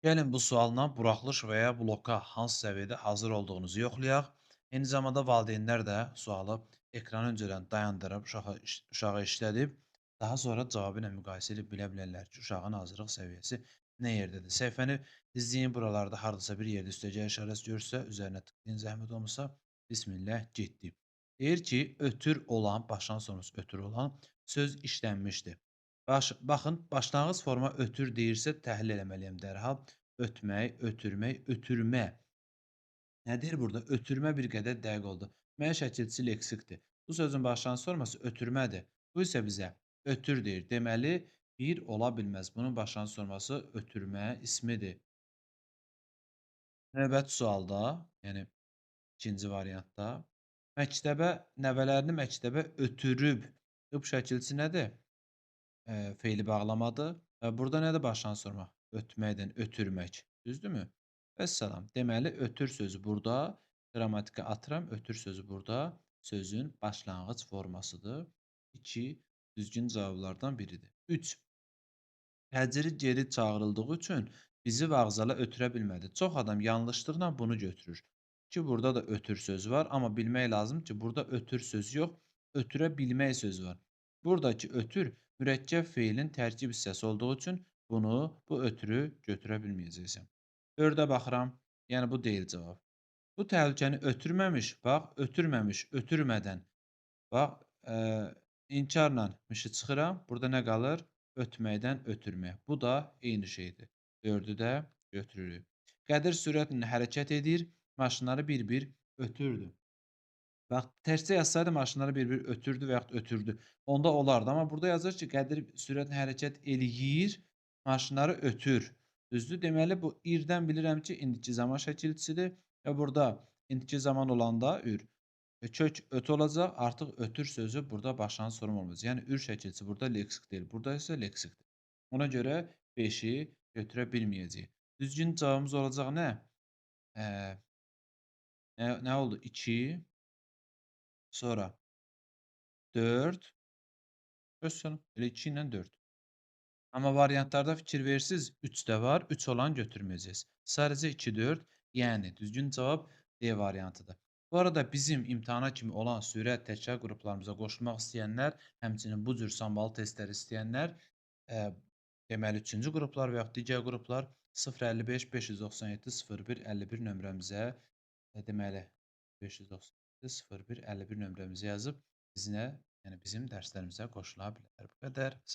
Gəlin bu sualla buraxılış və ya bloka hansı səviyyədə hazır olduğunuzu yoxlayaq. Eyni zamanda valideynlər də sualı ekranı öncədən dayandırıb uşağı işlədib, daha sonra cavabı ilə müqayisə edib bilə bilərlər ki, uşağın hazırlıq səviyyəsi nə yerdədir. Səhifəni izləyin, buralarda hardasa bir yerdə üstəcə işarəsi görürsə, üzərinə tıklayın zəhmət olmasa. Bismillah, getdik. Deyir ki, ötür olan, başdan sonrası ötür olan söz işlənmişdir. Baxın, başlanğıc forma ötür deyirsə təhlil eləməliyəm dərhal. Ötmək, ötürmək, ötürmə. Nədir burada? Ötürmə bir qədər dəqiq oldu. Mən şəkilçi leksikdir. Bu sözün başlanğıc forması ötürmədir. Bu isə bizə ötür deyir. Deməli, bir ola bilməz. Bunun başlanğıc forması ötürmə ismidir. Növbəti sualda, yəni ikinci variantda, məktəbə, nəvələrini məktəbə ötürüb. Bu şəkilçi nədir? Feili bağlamadır və burada nədir başlanğıc forma? Ötməkdən ötürmək, düzdürmü? Vəssalam. Deməli, ötür sözü burada, qrammatika atıram, ötür sözü burada sözün başlanğıc formasıdır. 2 düzgün cavablardan biridir. 3. Təcili geri çağırıldığı üçün bizi vağzala ötürə bilmədi. Çox adam yanlışlıqla bunu götürür. Ki burada da ötür sözü var, amma bilmək lazım ki, burada ötür sözü yox, ötürə bilmək sözü var. Buradakı ötür mürəkkəb feilin tərkib hissəsi olduğu üçün bu ötürü götürə bilməyəcəksən. 4-ə baxıram, yəni bu deyil cavab. Bu təhlükəni ötürməmiş, bax, ötürməmiş, ötürmədən. Bax, inkarla mışı çıxıram. Burada nə qalır? Ötməkdən ötürmək. Bu da eyni şeydir. 4-ü də götürürük. Qədir sürətlə hərəkət edir, maşınları bir-bir ötürdü. Bax, tərsdə yazsaydı maşınları bir-bir ötürdü və yaxud ötürdü. Onda olardı. Amma burada yazır ki, Qədir sürətlə hərəkət eləyir, maşınları ötür. Düzdür? Deməli, bu irdən bilirəm ki, indiki zaman şəkilçisidir və burada indiki zaman olanda ür. Kök ötü olacaq. Artıq ötür sözü burada başlanğıc forma olmayacaq. Yəni ür şəkilçisi burada leksik deyil. Burada isə leksikdir. Ona görə 5-i götürə bilməyəcəyik. Düzgün cavabımız olacaq nə? Eee, nə oldu? 2, sonra 4. Vəssalam. Elə 2 ilə 4. Amma variantlarda fikir versiniz, 3 də var. 3 olan götürməyəcəksiniz. Sadəcə 2, 4. Yəni düzgün cavab D variantıdır. Bu arada bizim imtahana kimi olan sürət təkrar qruplarımıza qoşulmaq istəyənlər, həmçinin bu cür sambalı testləri istəyənlər, ə, deməli 3-cü qruplar və yaxud digər qruplar 055 597 01 51 nömrəmizə, deməli 597 01 51 nömrəmizə yazıb bizə, yəni bizim dərslərimizə qoşula bilər. Bu qədər. Sağ